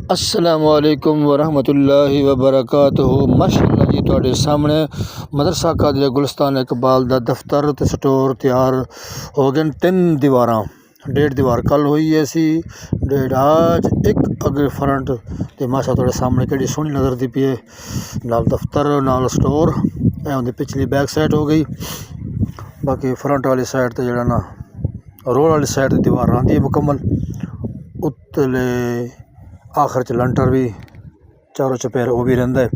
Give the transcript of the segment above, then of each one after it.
अस्सलामुअलैकुम वरहमतुल्लाहि वबरकातुहू। माशाअल्लाह जी तुहाडे सामने मदरसा कादरिया गुलिस्तान इकबाल दा दफ्तर ते स्टोर तैयार हो गए। 3 दीवारां, 1.5 दीवार कल हुई है सी, 1.5 आज, एक अगे फ्रंट ते माशा तुहाडे सामने किहड़ी सोहनी नज़र दी पई है। नाल दफ्तर नाल स्टोर, ए उहदी पिछली बैक साइड हो गई। बाकी फ्रंट वाली साइड ते जेहड़ा ना रोड वाली साइड ते दीवार आंदी है मुकम्मल। उत्तले आखिर च लंटर भी चारों चपेर वो भी रहिंदा है।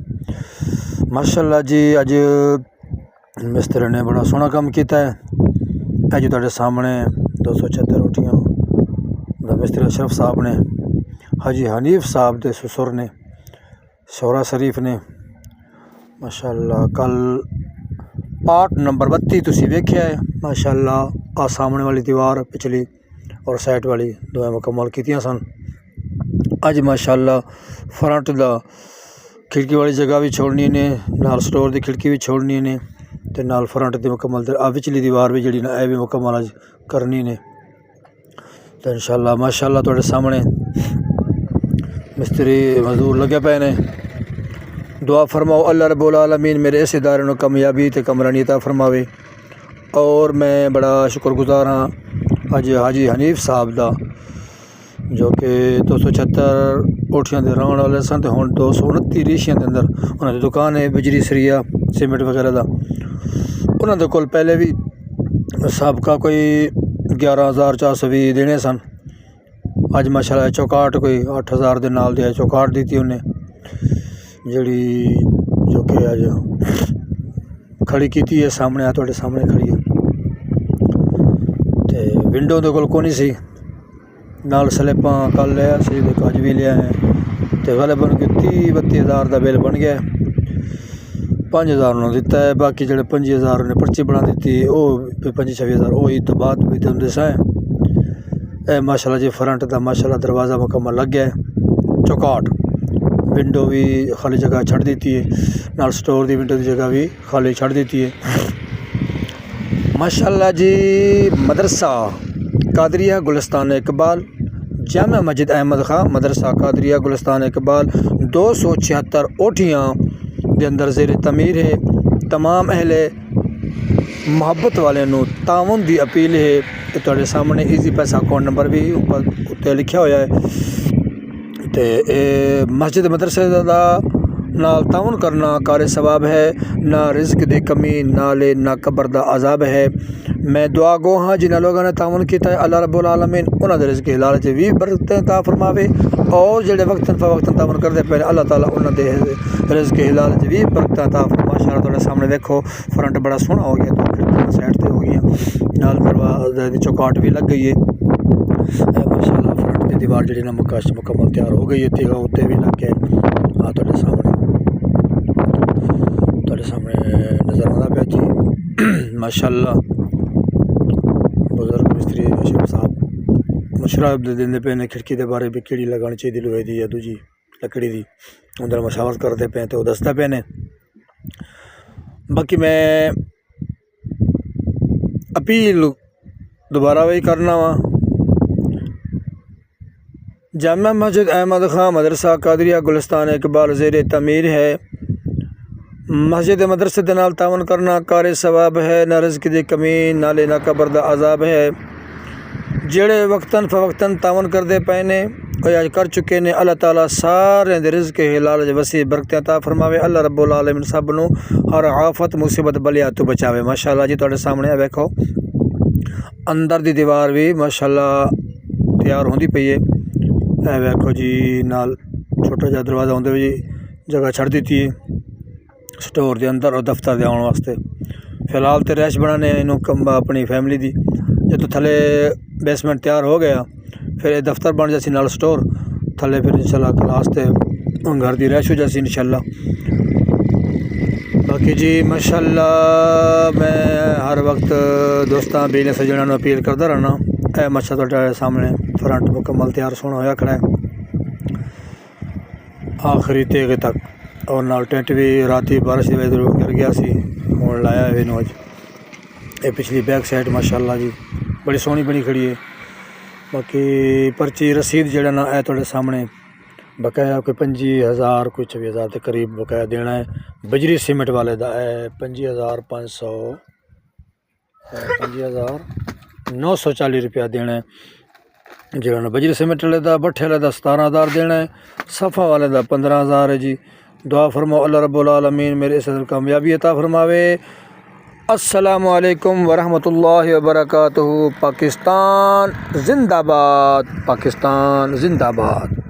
माशाअल्लाह जी अज मिस्त्री ने बड़ा सोहना काम किया है। अज तुहाडे सामने 276 रोटियां दा मिस्त्री अशरफ साहब ने, हाजी हनीफ साहब दे ससुर ने, शौरा शरीफ ने। माशाअल्लाह कल पार्ट नंबर 32 तुसी वेख्या है। माशाअल्लाह आ सामने वाली दीवार पिछली और साइड वाली दोवें मुकम्मल कीतियां सन। अज माशाअल्लाह फ्रंट दा खिड़की वाली जगह भी छोड़नी ने, नाल स्टोर दी खिड़की भी छोड़नी ने, ते नाल फ्रंट दी मुकम्मल विचली दीवार भी जी ना ए भी मुकम्मल अज करनी ने। तो इंशाअल्लाह माशाअल्लाह तुहाडे सामने मिस्त्री मजदूर लगे पे ने। दुआ फरमाओ अल्लाह रब्बुल आलमीन मेरे इस इदारे नूं कामयाबी ते कमरानी अता फरमावे। और मैं बड़ा शुक्रगुजार हाँ अज हाजी हनीफ साहब दा, जो कि 276 कोठियां दे रहने वाले सन, तो हुण 229 रीशियां के अंदर उन्होंने दुकान है बिजली सरिया सीमेंट वगैरह का। उन्होंने कोल पहले भी सबका कोई 11,420 देने सन। अज माशाअल्लाह चौकाट कोई 8,000 के नाल दी चौकाट दी थी उन्हें, जी जो कि अज खड़ी की है सामने, आ तुहाडे सामने खड़ी है। तो विंडो दे कोल कोनी सी, नाल स्लिपां कल लिया सी, अज भी लिया है। तो गलबन 30-32 हज़ार का बिल बन गया। 5,000 उन्होंने दिता है, बाकी जो 5,000 उन्हें पर्ची बना दी, वो 25-26 हज़ार वो ईद तो बाद भी देंदे सा। माशाअल्लाह जी फ्रंट का माशाअल्लाह दरवाज़ा मुकम्मल लग गया है। चौकाट विंडो भी खाली जगह छड़ दी है, नाल स्टोर की विंडो की जगह भी खाली छड़ दी है। माशाअल्लाह जी मदरसा कादरिया गुलिस्तान इकबाल जामा मस्जिद अहमद खां मदरसा कादरिया गुलिस्तान इकबाल 276 ओठियाँ के अंदर ज़ेर तमीर है। तमाम अहले मुहब्बत वाले नूं ताउन की अपील है। तुहाडे सामने ईजी पैसा अकाउंट नंबर भी ऊपर उत्ते लिखा होया है। तो मस्जिद मदरसे का नाल ताउन करना कार सवाब है, ना रिज़्क दी कमी नाले ना कब्र दा अजाब है। मैं दुआ गो हाँ जिन्होंने लोगों ने ताउन किया है, अल्लाह रब्बुल आलमीन उन्होंने रिज़्क हिलाल च भी बरकतें अता फरमावे। और जेडे वक्तन फवक्तन ताउन करते पे अल्लाह ताला उन्होंने रिज़्क हिलाल च भी बरकतें अता फरमावे। माशाअल्लाह तुहाडे सामने देखो फ्रंट बड़ा सोहना हो गया, तो खिड़कियां साइड ते हो गई, नाल दरवाज़े दी चौकाट भी लग गई है। माशाअल्लाह फ्रंट की दीवार जी ना मुकम्मल तैयार हो गई है। तीगा उत्ते भी लग गया। हाँ तुहाडे सामने नज़र आना पे जी। माशाअल्लाह बुजुर्ग मिस्त्री अशरफ साहब मशवरा देंदे पे ने खिड़की के बारे भी किहड़ी लगानी चाहिए लोहे की या दूजी लकड़ी की, उधर मशावरत करते पे तो दसते पे ने। बाकी मैं अपील दोबारा वही करना वा, जामा मस्जिद अहमद खां मदरसा कादरिया गुलिस्तान इकबाल ज़ेर तमीर है। मस्जिद मदरसे के नाल तावन करना कार सवाब है, ना रिज़्क दी कमी नाले ना कब्र दा अजाब है। जेड़े वक्तन फवक्तन तावन करते पे ने अज कर चुके ने, अल्लाह ताला सारे दे रिज़्क हिलाल वसी बरकतें अता फरमावे। अल्लाह रब्बुल आलमीन सब नूं हर आफत मुसीबत बलिया तो बचावे। माशाअल्लाह जी तुहाडे सामने वेखो अंदर दी दीवार भी माशाअल्लाह तैयार होंदी पई है। ए वेखो जी नाल छोटा जिहा दरवाज़ा होंदे भी जगह छड़ दी है स्टोर के अंदर और दफ्तर के आने वास्ते। फिलहाल तो रैश बनाने इनू अपनी फैमिली की, जो थले बेसमेंट तैयार हो गया फिर दफ्तर बन जासी नाल स्टोर थले, फिर इंशाल्लाह क्लास ते घर की रैश हो जासी इंशाल्लाह। बाकी जी माशाअल्लाह मैं हर वक्त दोस्तों बेले सजना नूं अपील करता रहना। ए मच्छा तुहाडे सामने फ्रंट मुकम्मल तैयार सोहना होया खड़ा है आखिरी तेग तक। और नाल टेंट भी राती बारिश की वजह गिर गया सी, हुण लाया है इनू अज। ये पिछली बैक साइड माशाअल्लाह जी बड़ी सोहनी बनी खड़ी है। बाकी पर्ची रसीद जड़ा ना तुहाडे सामने बकाया कोई 25,000 कोई 26,000 के करीब बकाया देना है। बजरी सीमेंट वाले का है 25,500 25,940 रुपया देना है। जिन्होंने बजरी सीमेंट वाले का भट्ठे वाले का 17,000 देना है। सफ़ा वाले का 15,000 है जी। दुआ फरमाओ अल्लाह रब्बुल आलमीन मेरे इस कामयाबी अता फरमावे। अस्सलामु अलैकुम वरहमतुल्लाहि वबरकातुहू। पाकिस्तान जिंदाबाद, पाकिस्तान जिंदाबाद।